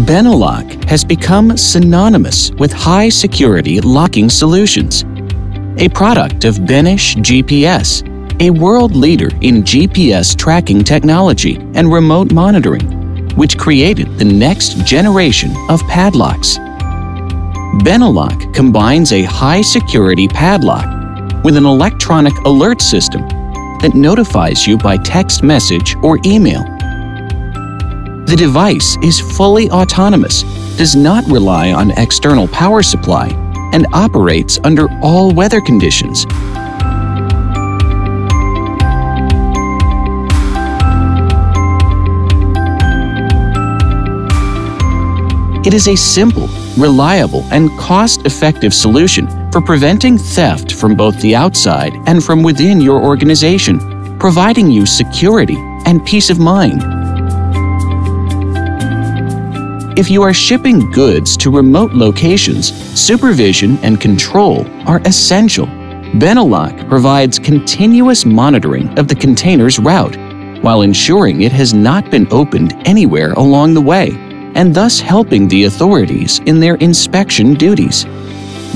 Benelloc has become synonymous with high-security locking solutions. A product of Benish GPS, a world leader in GPS tracking technology and remote monitoring, which created the next generation of padlocks. Benelloc combines a high-security padlock with an electronic alert system that notifies you by text message or email. The device is fully autonomous, does not rely on external power supply, and operates under all weather conditions. It is a simple, reliable, and cost-effective solution for preventing theft from both the outside and from within your organization, providing you security and peace of mind. If you are shipping goods to remote locations, supervision and control are essential. Benelloc provides continuous monitoring of the container's route, while ensuring it has not been opened anywhere along the way, and thus helping the authorities in their inspection duties.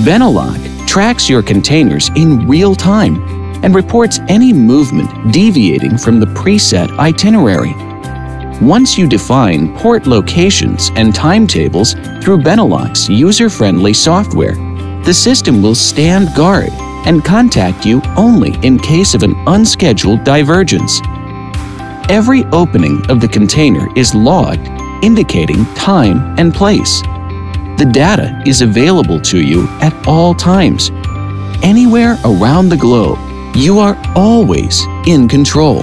Benelloc tracks your containers in real time and reports any movement deviating from the preset itinerary. Once you define port locations and timetables through Benelloc's user-friendly software, the system will stand guard and contact you only in case of an unscheduled divergence. Every opening of the container is logged, indicating time and place. The data is available to you at all times. Anywhere around the globe, you are always in control.